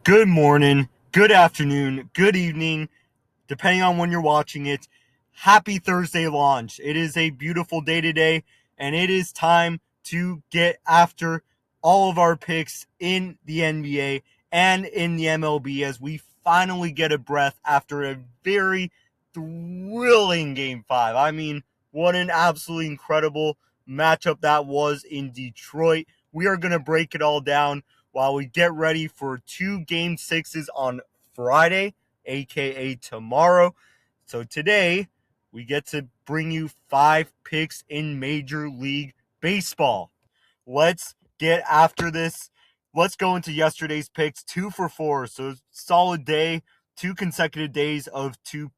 Good morning, good afternoon, good evening, depending on when you're watching it. Happy Thursday launch. It is a beautiful day today, and it is time to get after all of our picks in the NBA and in the MLB as we finally get a breath after a very thrilling Game 5. I mean, what an absolutely incredible matchup that was in Detroit. We are going to break it all down while we get ready for two Game 6s on Friday, aka tomorrow. So today, we get to bring you 5 picks in Major League Baseball. Let's get after this. Let's go into yesterday's picks, 2 for 4. So solid day, 2 consecutive days of two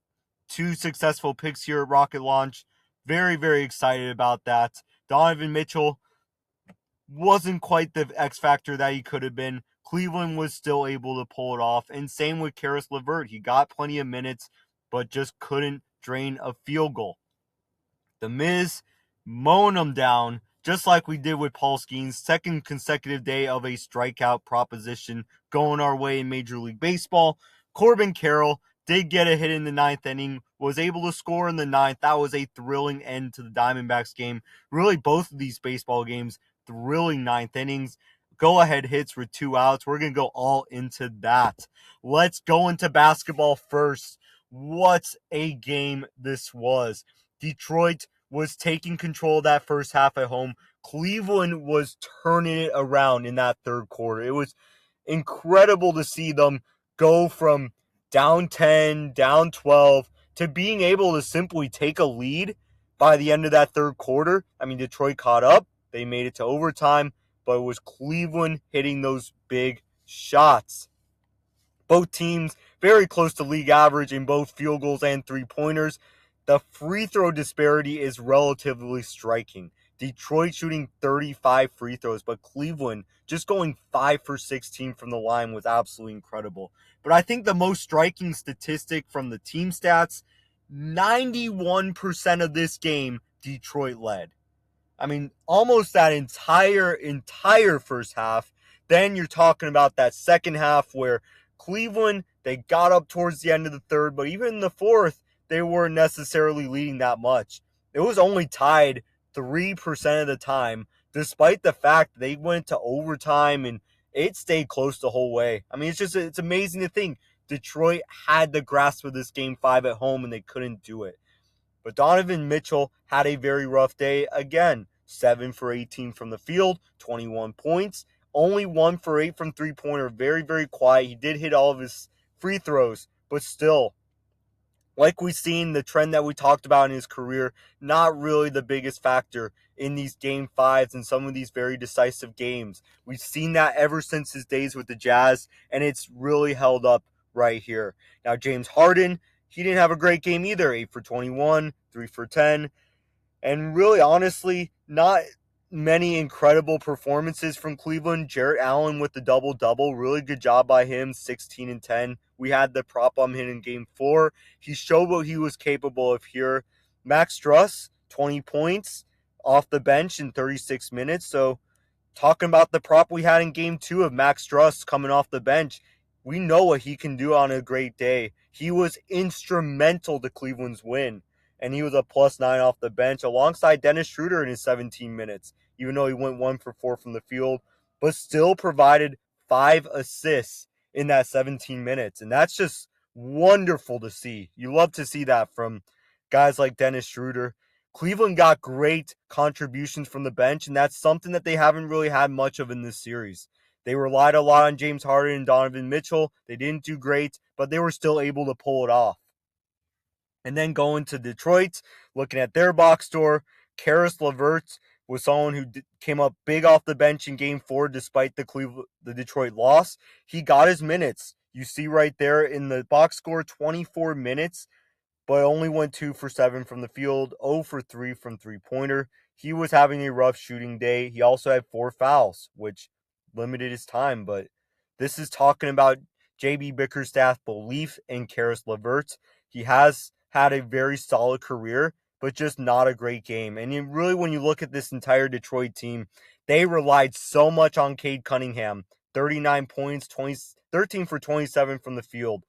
successful picks here at Rocket Launch. Very, very excited about that. Donovan Mitchell wasn't quite the X factor that he could have been. Cleveland was still able to pull it off. And same with Karis LeVert. He got plenty of minutes, but just couldn't drain a field goal. The Miz mowing them down, just like we did with Paul Skeens. Second consecutive day of a strikeout proposition going our way in Major League Baseball. Corbin Carroll did get a hit in the ninth inning, was able to score in the ninth. That was a thrilling end to the Diamondbacks game. Really, both of these baseball games, thrilling ninth innings. Go-ahead hits with 2 outs. We're going to go all into that. Let's go into basketball first. What a game this was. Detroit was taking control of that first half at home. Cleveland was turning it around in that third quarter. It was incredible to see them go from down 10, down 12, to being able to simply take a lead by the end of that third quarter. I mean, Detroit caught up. They made it to overtime, but it was Cleveland hitting those big shots. Both teams very close to league average in both field goals and three-pointers. The free throw disparity is relatively striking. Detroit shooting 35 free throws, but Cleveland just going 5 for 16 from the line was absolutely incredible. But I think the most striking statistic from the team stats, 91% of this game, Detroit led. I mean, almost that entire first half. Then you're talking about that second half where Cleveland, they got up towards the end of the third, but even in the fourth, they weren't necessarily leading that much. It was only tied 3% of the time, despite the fact they went to overtime and it stayed close the whole way. I mean, it's amazing to think Detroit had the grasp of this Game 5 at home and they couldn't do it. But Donovan Mitchell had a very rough day again. 7 for 18 from the field, 21 points. Only 1 for 8 from three-pointer. Very, very quiet. He did hit all of his free throws, but still, like we've seen, the trend that we talked about in his career, not really the biggest factor in these Game 5s and some of these very decisive games. We've seen that ever since his days with the Jazz, and it's really held up right here. Now, James Harden, he didn't have a great game either. 8 for 21, 3 for 10. And really, honestly, not many incredible performances from Cleveland. Jarrett Allen with the double-double. Really good job by him, 16 and 10. We had the prop on him in Game 4. He showed what he was capable of here. Max Struss, 20 points off the bench in 36 minutes. So talking about the prop we had in Game 2 of Max Struss coming off the bench, we know what he can do on a great day. He was instrumental to Cleveland's win. And he was a +9 off the bench alongside Dennis Schroeder in his 17 minutes, even though he went 1 for 4 from the field, but still provided 5 assists in that 17 minutes. And that's just wonderful to see. You love to see that from guys like Dennis Schroeder. Cleveland got great contributions from the bench, and that's something that they haven't really had much of in this series. They relied a lot on James Harden and Donovan Mitchell. They didn't do great, but they were still able to pull it off. And then going to Detroit, looking at their box score, Karis LeVert was someone who came up big off the bench in Game 4 despite the Detroit loss. He got his minutes. You see right there in the box score, 24 minutes, but only went 2 for 7 from the field, 0 for 3 from three-pointer. He was having a rough shooting day. He also had 4 fouls, which limited his time. But this is talking about J.B. Bickerstaff's belief in Karis LeVert. He has had a very solid career, but just not a great game. And really, when you look at this entire Detroit team, they relied so much on Cade Cunningham 39 points, 13 for 27 from the field.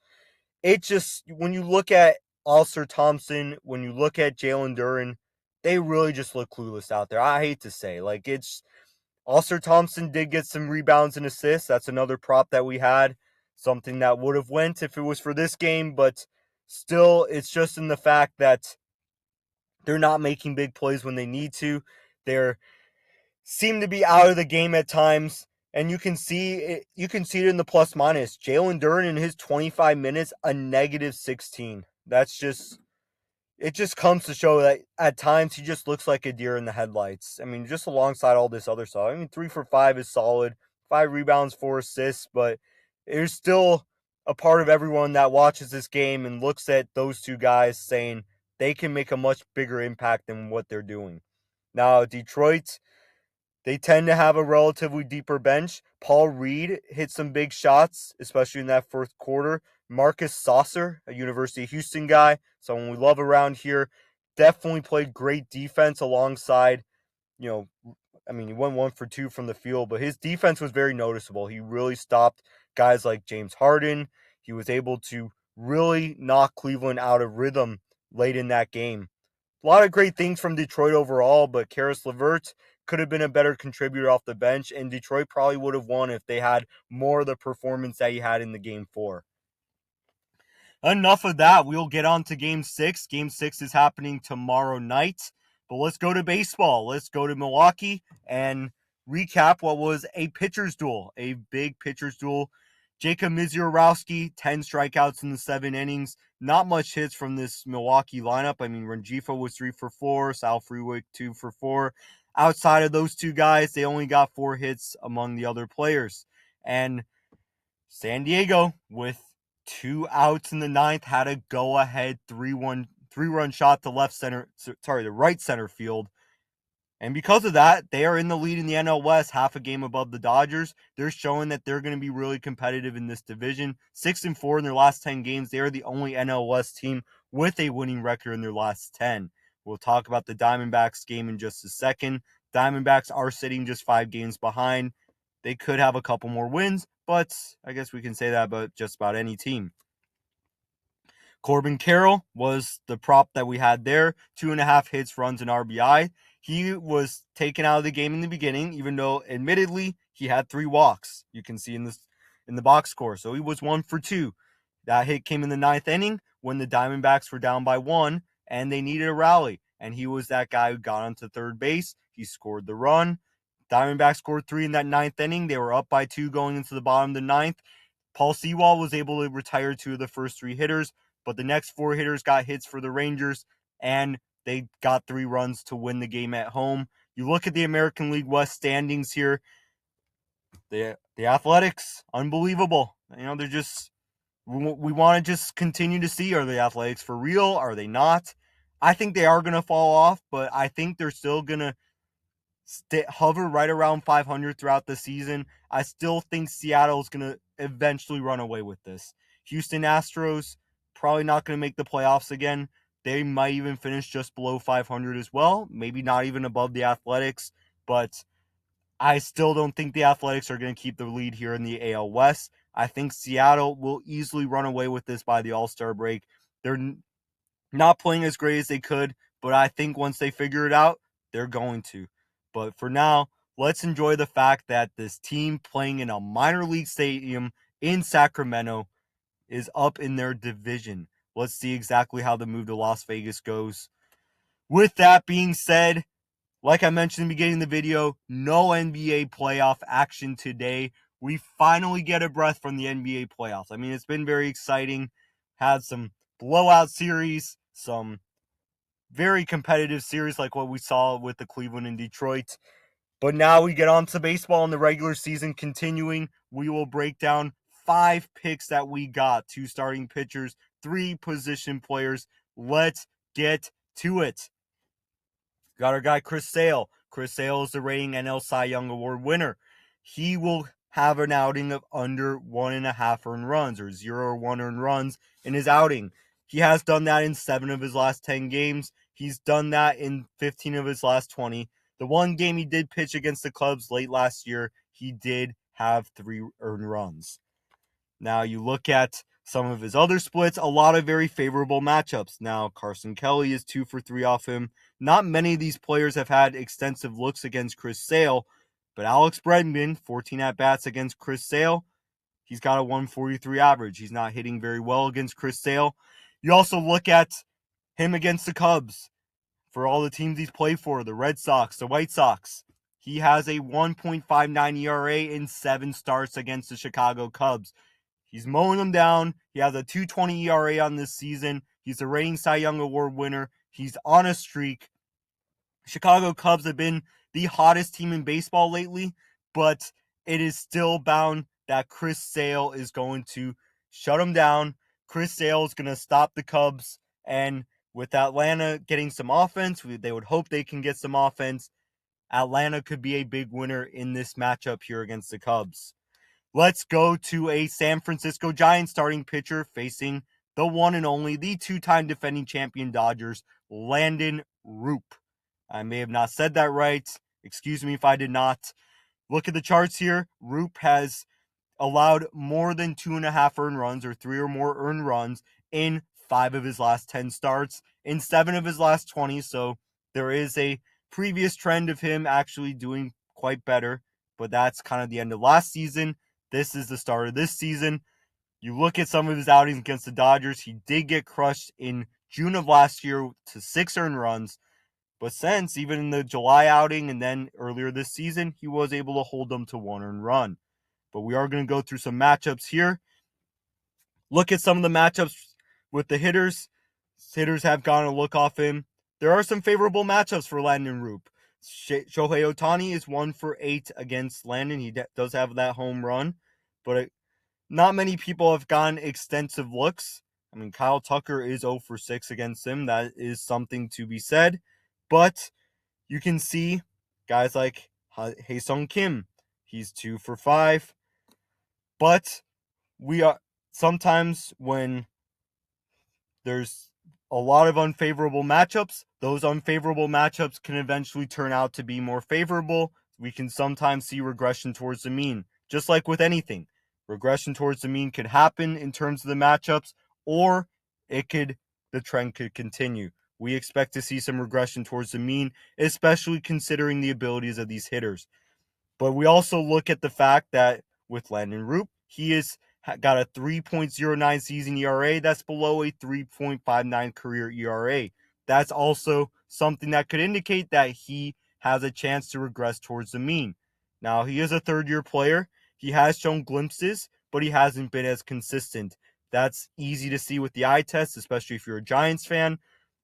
It just, when you look at Ulster Thompson, when you look at Jalen Duren, they really just look clueless out there. I hate to say, like, it's Ulster Thompson did get some rebounds and assists. That's another prop that we had, something that would have went if it was for this game, but still, it's just in the fact that they're not making big plays when they need to. They're seem to be out of the game at times, and you can see it. You can see it in the plus minus. Jalen Duren in his 25 minutes, a negative 16. That's just, it just comes to show that at times he just looks like a deer in the headlights. I mean, just alongside all this other stuff. I mean, 3 for 5 is solid. 5 rebounds, 4 assists, but there's still a part of everyone that watches this game and looks at those two guys saying they can make a much bigger impact than what they're doing. Now, Detroit, they tend to have a relatively deeper bench. Paul Reed hit some big shots, especially in that first quarter. Marcus Saucer, a University of Houston guy, someone we love around here, definitely played great defense alongside, you know, I mean, he went 1 for 2 from the field, but his defense was very noticeable. He really stopped guys like James Harden. He was able to really knock Cleveland out of rhythm late in that game. A lot of great things from Detroit overall, but Karis LeVert could have been a better contributor off the bench, and Detroit probably would have won if they had more of the performance that he had in the game 4. Enough of that. We'll get on to Game 6. Game 6 is happening tomorrow night. But let's go to baseball. Let's go to Milwaukee and recap what was a pitcher's duel, a big pitcher's duel. Jacob Misiorowski, 10 strikeouts in the 7 innings. Not much hits from this Milwaukee lineup. I mean, Rengifo was 3 for 4, Sal Freewick 2 for 4. Outside of those two guys, they only got 4 hits among the other players. And San Diego, with 2 outs in the 9th, had a go-ahead 3-run shot to the right center field. And because of that, they are in the lead in the NL West, half a game above the Dodgers. They're showing that they're going to be really competitive in this division. 6-4 in their last 10 games. They are the only NL West team with a winning record in their last 10. We'll talk about the Diamondbacks game in just a second. Diamondbacks are sitting just 5 games behind. They could have a couple more wins, but I guess we can say that about just about any team. Corbin Carroll was the prop that we had there. 2.5 hits, runs, and RBI. He was taken out of the game in the beginning, even though, admittedly, he had 3 walks. You can see in the box score. So he was 1 for 2. That hit came in the 9th inning when the Diamondbacks were down by 1, and they needed a rally. And he was that guy who got onto third base. He scored the run. Diamondbacks scored 3 in that 9th inning. They were up by 2 going into the bottom of the 9th. Paul Sewald was able to retire 2 of the first 3 hitters, but the next 4 hitters got hits for the Rangers, and they got 3 runs to win the game at home. You look at the American League West standings here. The Athletics, unbelievable. You know, they're just, we want to just continue to see, are the Athletics for real? Are they not? I think they are going to fall off, but I think they're still going to hover right around 500 throughout the season. I still think Seattle is going to eventually run away with this. Houston Astros, probably not going to make the playoffs again. They might even finish just below 500 as well. Maybe not even above the Athletics, but I still don't think the Athletics are going to keep the lead here in the AL West. I think Seattle will easily run away with this by the All-Star break. They're not playing as great as they could, but I think once they figure it out, they're going to. But for now, let's enjoy the fact that this team playing in a minor league stadium in Sacramento is up in their division. Let's see exactly how the move to Las Vegas goes. With that being said, like I mentioned in the beginning of the video, no NBA playoff action today. We finally get a breath from the NBA playoffs. I mean, it's been very exciting. Had some blowout series, some very competitive series like what we saw with the Cleveland and Detroit. But now we get on to baseball in the regular season continuing. We will break down 5 picks that we got. 2 starting pitchers, 3 position players. Let's get to it. Got our guy Chris Sale. Chris Sale is the reigning NL Cy Young Award winner. He will have an outing of under 1.5 earned runs, or 0 or 1 earned runs in his outing. He has done that in 7 of his last 10 games. He's done that in 15 of his last 20. The one game he did pitch against the Cubs late last year, he did have 3 earned runs. Now you look at some of his other splits, a lot of very favorable matchups. Now Carson Kelly is 2 for 3 off him. Not many of these players have had extensive looks against Chris Sale, but Alex Bregman, 14 at-bats against Chris Sale. He's got a 143 average. He's not hitting very well against Chris Sale. You also look at him against the Cubs. For all the teams he's played for, the Red Sox, the White Sox, he has a 1.59 ERA in 7 starts against the Chicago Cubs. He's mowing them down. He has a 2.20 ERA on this season. He's a reigning Cy Young Award winner. He's on a streak. Chicago Cubs have been the hottest team in baseball lately, but it is still bound that Chris Sale is going to shut him down. Chris Sale is going to stop the Cubs, and with Atlanta getting some offense, they would hope they can get some offense. Atlanta could be a big winner in this matchup here against the Cubs. Let's go to a San Francisco Giants starting pitcher facing the one and only, the 2-time defending champion Dodgers, Landon Roop. I may have not said that right. Excuse me if I did not. Look at the charts here. Roop has allowed more than 2.5 earned runs, or 3 or more earned runs, in 5 of his last 10 starts, in 7 of his last 20. So there is a previous trend of him actually doing quite better, but that's kind of the end of last season. This is the start of this season. You look at some of his outings against the Dodgers. He did get crushed in June of last year to 6 earned runs. But since, even in the July outing and then earlier this season, he was able to hold them to 1 earned run. But we are going to go through some matchups here. Look at some of the matchups with the hitters. Hitters have gotten a look off him. There are some favorable matchups for Landon Roop. Shohei Ohtani is 1 for 8 against Landon. He does have that home run, but not many people have gotten extensive looks. I mean, Kyle Tucker is 0 for 6 against him. That is something to be said. But you can see guys like Hae-Sung Kim. He's 2 for 5. But we are sometimes, when there's a lot of unfavorable matchups, those unfavorable matchups can eventually turn out to be more favorable. We can sometimes see regression towards the mean. Just like with anything, regression towards the mean could happen in terms of the matchups, or the trend could continue. We expect to see some regression towards the mean, especially considering the abilities of these hitters. But we also look at the fact that with Landon Roop, he has got a 3.09 season ERA. That's below a 3.59 career ERA. That's also something that could indicate that he has a chance to regress towards the mean. Now, he is a third-year player. He has shown glimpses, but he hasn't been as consistent. That's easy to see with the eye test, especially if you're a Giants fan.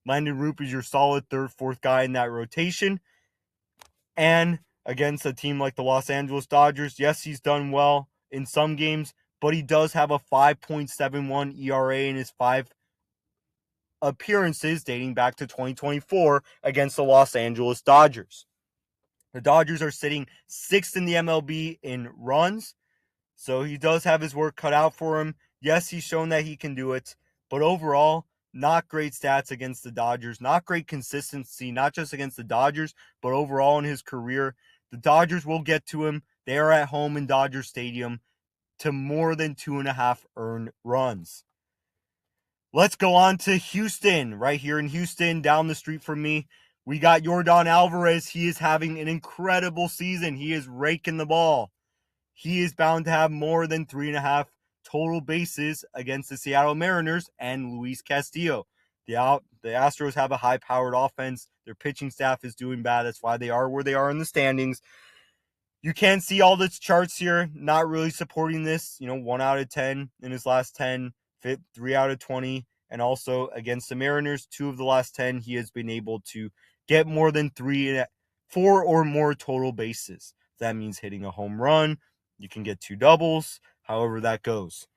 Landon Roop is your solid third, fourth guy in that rotation. And against a team like the Los Angeles Dodgers, yes, he's done well in some games, but he does have a 5.71 ERA in his 5 appearances dating back to 2024 against the Los Angeles Dodgers. The Dodgers are sitting 6th in the MLB in runs, so he does have his work cut out for him. Yes, he's shown that he can do it, but overall, not great stats against the Dodgers, not great consistency, not just against the Dodgers, but overall in his career. The Dodgers will get to him. They are at home in Dodger Stadium to more than 2.5 earned runs. Let's go on to Houston. Right here in Houston, down the street from me, we got Yordan Alvarez. He is having an incredible season. He is raking the ball. He is bound to have more than 3.5 total bases against the Seattle Mariners and Luis Castillo. The Astros have a high-powered offense. Their pitching staff is doing bad. That's why they are where they are in the standings. You can see all the charts here, not really supporting this. 1 out of 10 in his last 10, 3 out of 20. And also against the Mariners, 2 of the last 10, he has been able to get more than 4 or more total bases. That means hitting a home run. You can get 2 doubles, however that goes.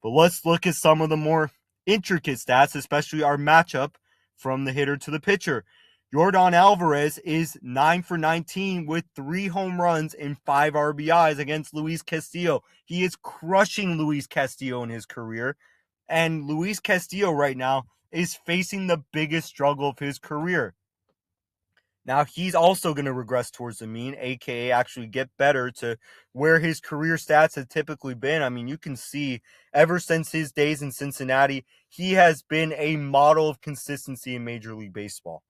But let's look at some of the more intricate stats, especially our matchup from the hitter to the pitcher. Yordan Alvarez is 9 for 19 with 3 home runs and 5 RBIs against Luis Castillo. He is crushing Luis Castillo in his career. And Luis Castillo right now is facing the biggest struggle of his career. Now he's also going to regress towards the mean, aka actually get better to where his career stats have typically been. I mean, you can see ever since his days in Cincinnati, he has been a model of consistency in Major League Baseball.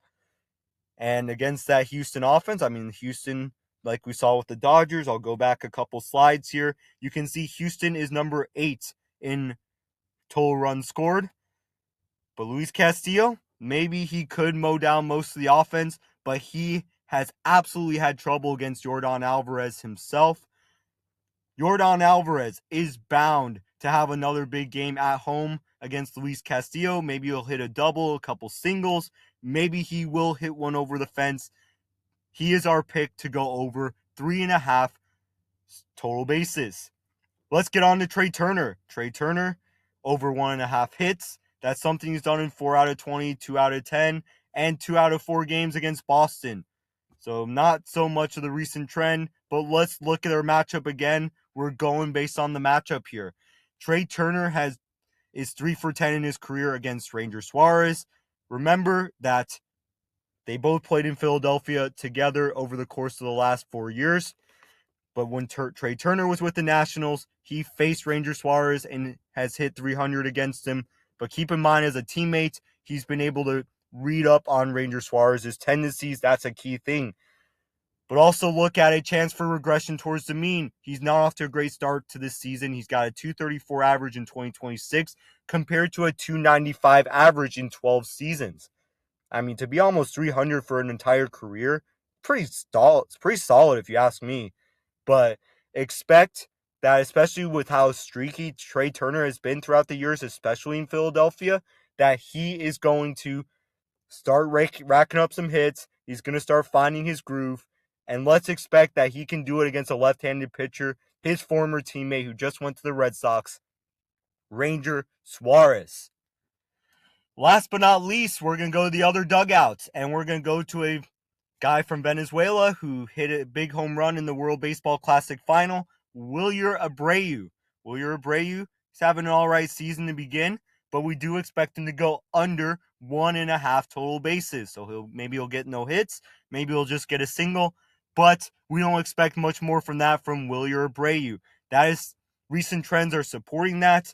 And against that Houston offense, I mean, Houston, like we saw with the Dodgers, I'll go back a couple slides here. You can see Houston is number 8 in total runs scored. But Luis Castillo, maybe he could mow down most of the offense, but he has absolutely had trouble against Yordan Alvarez himself. Yordan Alvarez is bound to have another big game at home against Luis Castillo. Maybe he'll hit a double, a couple singles. Maybe he will hit one over the fence. He is our pick to go over 3.5 total bases. Let's get on to Trey Turner. Trey Turner, over 1.5 hits. That's something he's done in 4 out of 20, 2 out of 10, and 2 out of 4 games against Boston. So not so much of the recent trend, but let's look at our matchup again. We're going based on the matchup here. Trey Turner is 3 for 10 in his career against Ranger Suarez. Remember that they both played in Philadelphia together over the course of the last 4 years. But when Trey Turner was with the Nationals, he faced Ranger Suarez and has hit 300 against him. But keep in mind, as a teammate, he's been able to read up on Ranger Suarez's tendencies. That's a key thing. But also look at a chance for regression towards the mean. He's not off to a great start to this season. He's got a 234 average in 2026 compared to a 295 average in 12 seasons. I mean, to be almost 300 for an entire career, it's pretty solid if you ask me. But expect that, especially with how streaky Trey Turner has been throughout the years, especially in Philadelphia, that he is going to start racking up some hits. He's going to start finding his groove. And let's expect that he can do it against a left-handed pitcher, his former teammate who just went to the Red Sox, Ranger Suarez. Last but not least, we're going to go to the other dugouts, and we're going to go to a guy from Venezuela who hit a big home run in the World Baseball Classic final, Wilyer Abreu. Wilyer Abreu is having an all right season to begin, but we do expect him to go under 1.5 total bases. So maybe he'll get no hits, maybe he'll just get a single, but we don't expect much more from that from Wilyer Abreu. Recent trends are supporting that.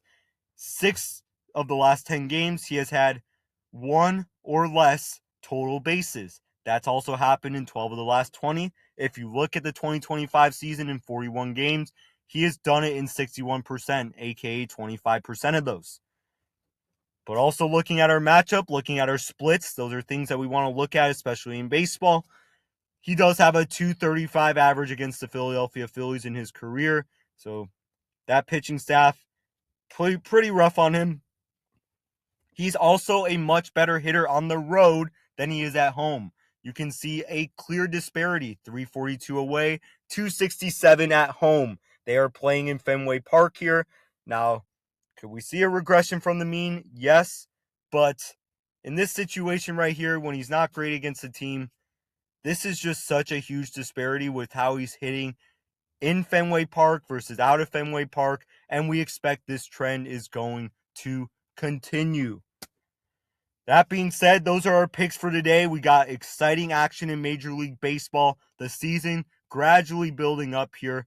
6 of the last 10 games, he has had 1 or less total bases. That's also happened in 12 of the last 20. If you look at the 2025 season in 41 games, he has done it in 61%, aka 25% of those. But also looking at our matchup, looking at our splits, those are things that we want to look at, especially in baseball. He does have a 235 average against the Philadelphia Phillies in his career. So that pitching staff, pretty rough on him. He's also a much better hitter on the road than he is at home. You can see a clear disparity, 342 away, 267 at home. They are playing in Fenway Park here. Now, could we see a regression from the mean? Yes, but in this situation right here, when he's not great against the team, this is just such a huge disparity with how he's hitting in Fenway Park versus out of Fenway Park, and we expect this trend is going to continue. That being said, those are our picks for today. We got exciting action in Major League Baseball. The season gradually building up here.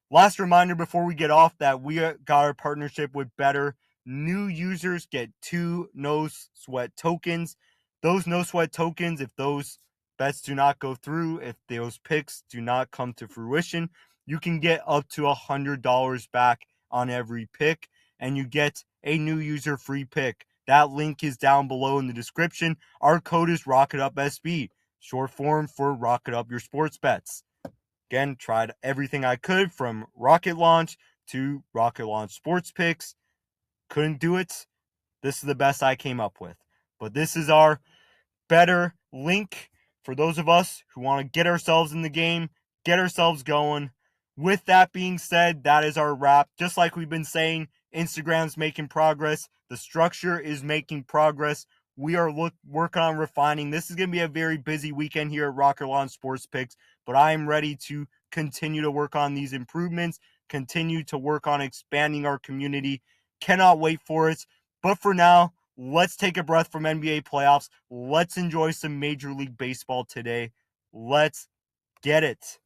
Last reminder before we get off that we got our partnership with Betr. New users get 2 no sweat tokens. Those no sweat tokens, if those bets do not go through, if those picks do not come to fruition, you can get up to $100 back on every pick, and you get a new user free pick. That link is down below in the description. Our code is ROCKETUPSB, short form for Rocket Up Your Sports Bets. Again, tried everything I could from Rocket Launch to Rocket Launch Sports Picks. Couldn't do it. This is the best I came up with. But this is our Betr link for those of us who want to get ourselves in the game, get ourselves going. With that being said, that is our wrap. Just like we've been saying, Instagram's making progress. The structure is making progress. We are working on refining. This is going to be a very busy weekend here at Rocket Launch Sports Picks, but I am ready to continue to work on these improvements, continue to work on expanding our community. Cannot wait for it. But for now, let's take a breath from NBA playoffs. Let's enjoy some Major League Baseball today. Let's get it.